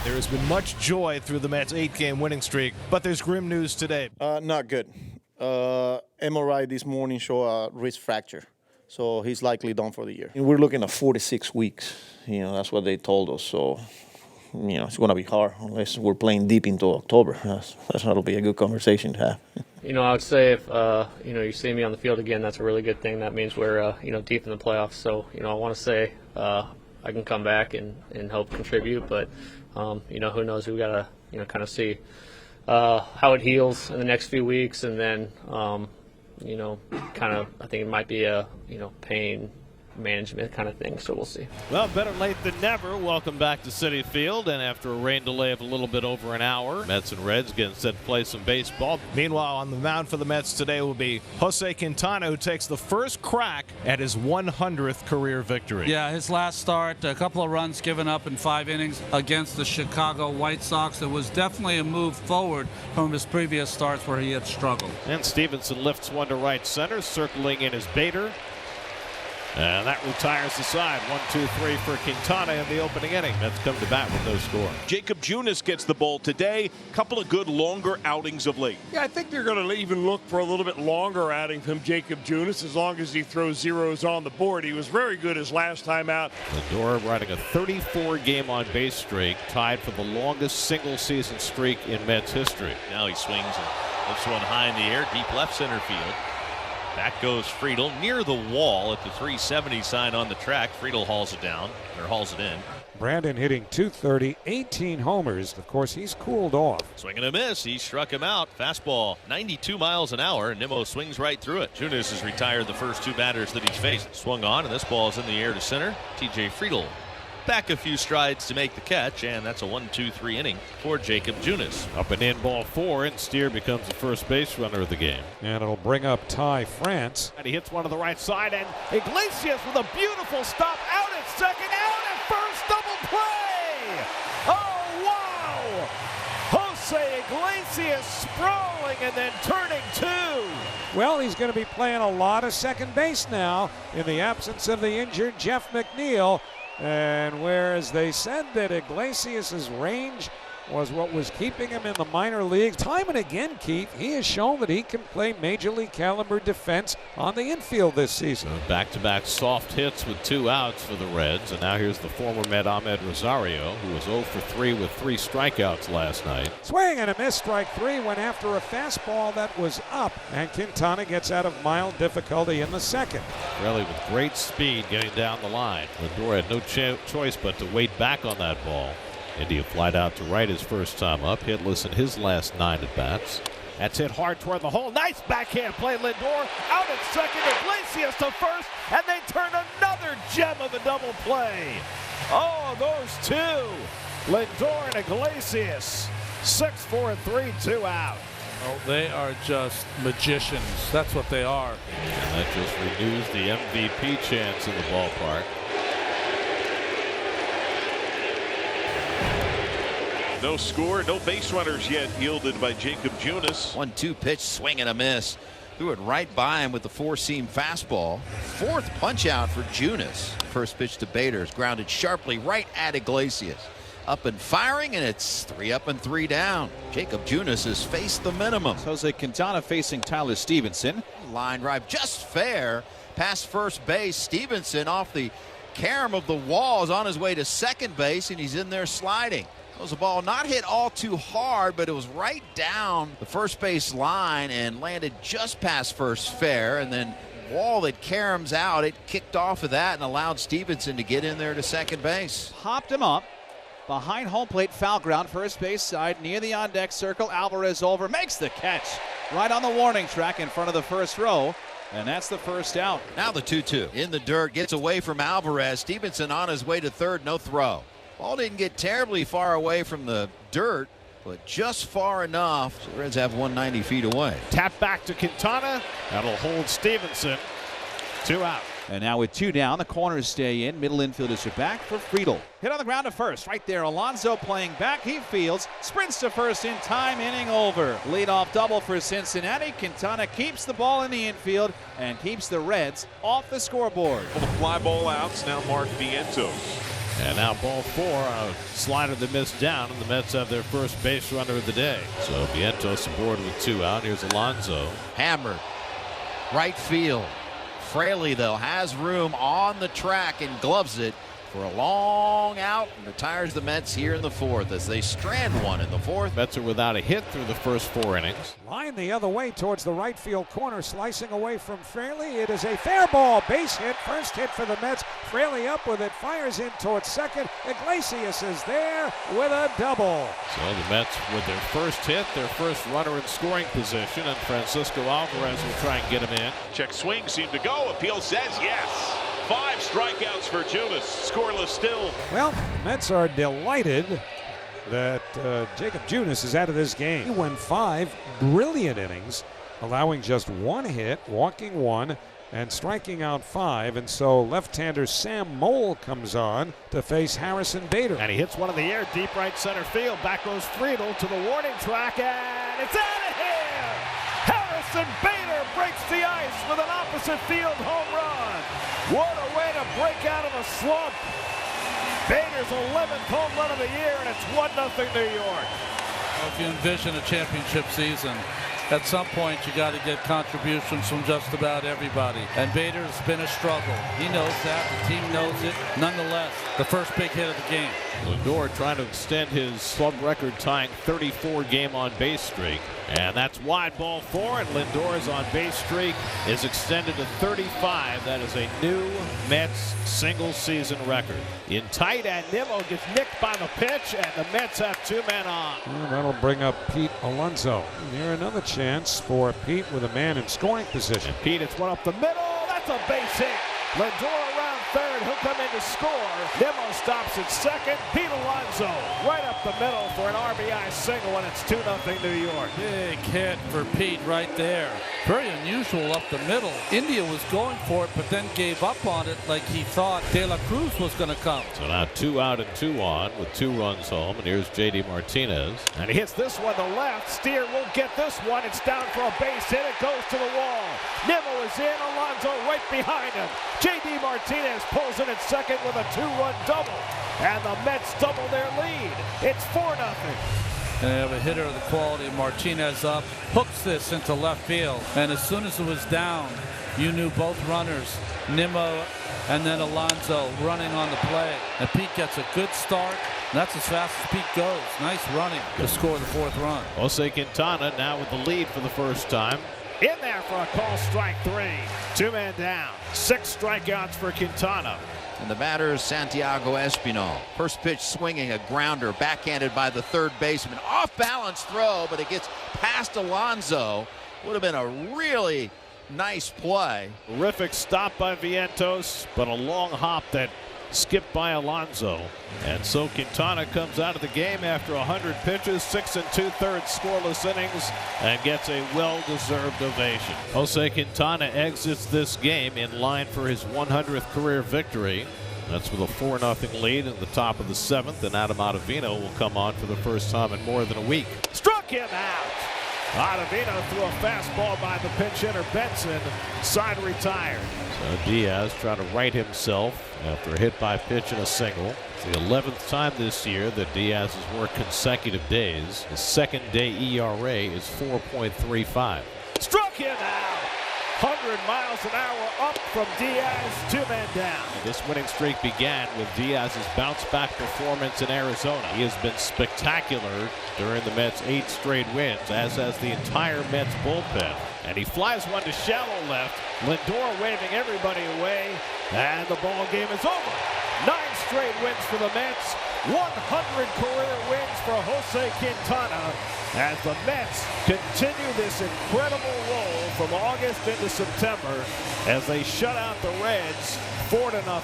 There has been much joy through the Mets' 8-game winning streak, but there's grim news today. Not good. MRI this morning show a wrist fracture, so he's likely done for the year. And we're looking at 4 to 6 weeks. That's what they told us. So, it's going to be hard unless we're playing deep into October. That'll be a good conversation to have. I would say if you see me on the field again, that's a really good thing. That means we're deep in the playoffs. So I want to say I can come back and help contribute, but who knows? We got to kind of see how it heals in the next few weeks, and then I think it might be a pain management kind of thing, so we'll see. Well, better late than never. Welcome back to Citi Field, and after a rain delay of a little bit over an hour, Mets and Reds getting set to play some baseball. Meanwhile, on the mound for the Mets today will be Jose Quintana, who takes the first crack at his 100th career victory. Yeah, his last start, a couple of runs given up in 5 innings against the Chicago White Sox. It was definitely a move forward from his previous starts where he had struggled. And Stevenson lifts one to right center, circling in his Bader. And that retires the side. 1-2-3 for Quintana in the opening inning. Mets come to bat with no score. Jacob Junis gets the ball today. Couple of good longer outings of late. Yeah, I think they're going to even look for a little bit longer outing from Jacob Junis as long as he throws zeros on the board. He was very good his last time out. Lindor riding a 34-game on-base streak, tied for the longest single-season streak in Mets history. Now he swings and lifts one high in the air, deep left center field. Back goes Friedel near the wall at the 370 sign on the track. Friedel hauls it down, or hauls it in. Brandon hitting .230, 18 homers. Of course, he's cooled off. Swing and a miss. He struck him out. Fastball 92 miles an hour. Nimmo swings right through it. Junis has retired the first 2 batters that he's faced. Swung on, and this ball is in the air to center. TJ Friedel back a few strides to make the catch, and that's a 1-2-3 inning for Jacob Junis. Up and in, ball 4, and Steer becomes the first base runner of the game. And it'll bring up Ty France. And he hits one to the right side, and Iglesias with a beautiful stop out at second, out at first, double play! Oh, wow! Jose Iglesias sprawling and then turning 2. Well, he's going to be playing a lot of second base now in the absence of the injured Jeff McNeil. And whereas they said that Iglesias' range was what was keeping him in the minor leagues, time and again, Keith, he has shown that he can play major league caliber defense on the infield this season. Back-to-back soft hits with 2 outs for the Reds. And now here's the former Met Ahmed Rosario, who was 0 for 3 with 3 strikeouts last night. Swing and a miss, strike 3, went after a fastball that was up. And Quintana gets out of mild difficulty in the second. Really with great speed getting down the line. Lindor had no choice but to wait back on that ball. India flied out to right his first time up, hitless in his last 9 at-bats. That's hit hard toward the hole. Nice backhand play, Lindor. Out at second, Iglesias to first, and they turn another gem of a double play. Oh, those 2. Lindor and Iglesias. 6, 4, and 3, 2 out. Oh, they are just magicians. That's what they are. And that just renews the MVP chance in the ballpark. No score, no base runners yet yielded by Jacob Junis. 1-2 pitch, swing and a miss. Threw it right by him with the 4-seam fastball. 4th punch out for Junis. First pitch to Bader is grounded sharply right at Iglesias. Up and firing, and it's 3 up and 3 down. Jacob Junis has faced the minimum. Jose Quintana facing Tyler Stevenson. Line drive just fair past first base. Stevenson off the carom of the wall is on his way to second base, and he's in there sliding. It was a ball not hit all too hard, but it was right down the first base line and landed just past first fair, and then wall that caroms out, it kicked off of that and allowed Stevenson to get in there to second base. Popped him up behind home plate, foul ground, first base side near the on-deck circle. Alvarez over, makes the catch right on the warning track in front of the first row. And that's the first out. Now the 2-2 in the dirt, gets away from Alvarez. Stevenson on his way to third, no throw. Ball didn't get terribly far away from the dirt, but just far enough. So the Reds have 190 feet away. Tap back to Quintana. That'll hold Stevenson. 2 out. And now with 2 down, the corners stay in. Middle infielders are back for Friedel. Hit on the ground to first. Right there, Alonso playing back. He fields, sprints to first in time, inning over. Leadoff double for Cincinnati. Quintana keeps the ball in the infield and keeps the Reds off the scoreboard. The fly ball outs, now Mark Vientos. And now ball 4 on a slider that missed down, and the Mets have their first base runner of the day. So Vientos aboard with 2 out. Here's Alonso. Hammered. Right field. Fraley, though, has room on the track and gloves it for a long out and retires the Mets here in the 4th as they strand one in the 4th. Mets are without a hit through the first 4 innings. Line the other way towards the right field corner, slicing away from Fraley. It is a fair ball, base hit, first hit for the Mets. Fraley up with it, fires in towards second. Iglesias is there with a double. So the Mets with their first hit, their first runner in scoring position, and Francisco Alvarez will try and get him in. Check swing, seemed to go. Appeal says yes. 5 strikeouts for Junis. Scoreless still. Well, the Mets are delighted that Jacob Junis is out of this game. He went 5 brilliant innings, allowing just 1 hit, walking 1, and striking out 5. And so left-hander Sam Mole comes on to face Harrison Bader. And he hits one in the air, deep right center field. Back goes Friedel to the warning track, and it's out of here! Harrison Bader breaks the ice with an opposite field home run. What a way to break out of a slump. Bader's 11th home run of the year, and it's 1-0 New York. If you envision a championship season, at some point you got to get contributions from just about everybody. And Bader's been a struggle. He knows that. The team knows it. Nonetheless, the first big hit of the game. Lindor trying to extend his club record tying 34 game on base streak. And that's wide ball 4, and Lindor's on base streak is extended to 35. That is a new Mets single season record. In tight, and Nimmo gets nicked by the pitch, and the Mets have 2 men on. And that'll bring up Pete Alonso. And here another chance for Pete with a man in scoring position. And Pete, it's one up the middle. That's a base hit. Lindor around third. He'll come in to score. Nimmo stops at second. Pete Alonso right up the middle for an RBI single, and it's 2-0 New York. Big hit for Pete right there. Very unusual up the middle. India was going for it, but then gave up on it like he thought De La Cruz was going to come. So now 2 out and 2 on with 2 runs home, and here's J.D. Martinez. And he hits this one to left. Steer won't get this one. It's down for a base hit. It goes to the wall. Nimmo is in. Alonso right behind him. J.D. Martinez pulls in at second with a 2-run double. And the Mets double their lead. It's 4-0. And they have a hitter of the quality of Martinez up, hooks this into left field. And as soon as it was down, you knew both runners, Nimmo and then Alonso, running on the play. And Pete gets a good start. And that's as fast as Pete goes. Nice running to score the 4th run. Jose Quintana now with the lead for the first time. In there for a call strike 3. 2 men down. 6 strikeouts for Quintana. And the batter is Santiago Espinal. First pitch swinging, a grounder, backhanded by the third baseman. Off balance throw, but it gets past Alonso. Would have been a really nice play. Terrific stop by Vientos, but a long hop that skipped by Alonso. And so Quintana comes out of the game after 100 pitches, 6 2/3 scoreless innings, and gets a well-deserved ovation. Jose Quintana exits this game in line for his 100th career victory. That's with a 4-0 lead at the top of the 7th, and Adam Ottavino will come on for the first time in more than a week. Struck him out! Ottavino threw a fastball by the pinch hitter Benson. Side retired. So Diaz trying to right himself after a hit by pitch and a single. It's the 11th time this year that Diaz has worked consecutive days. His second day ERA is 4.35. Struck him out! 100 miles an hour up from Diaz, 2 men down. This winning streak began with Diaz's bounce-back performance in Arizona. He has been spectacular during the Mets' 8 straight wins, as has the entire Mets bullpen. And he flies one to shallow left. Lindor waving everybody away, and the ball game is over. 9 straight wins for the Mets. 100 career wins for Jose Quintana as the Mets continue this incredible roll from August into September as they shut out the Reds 4-0.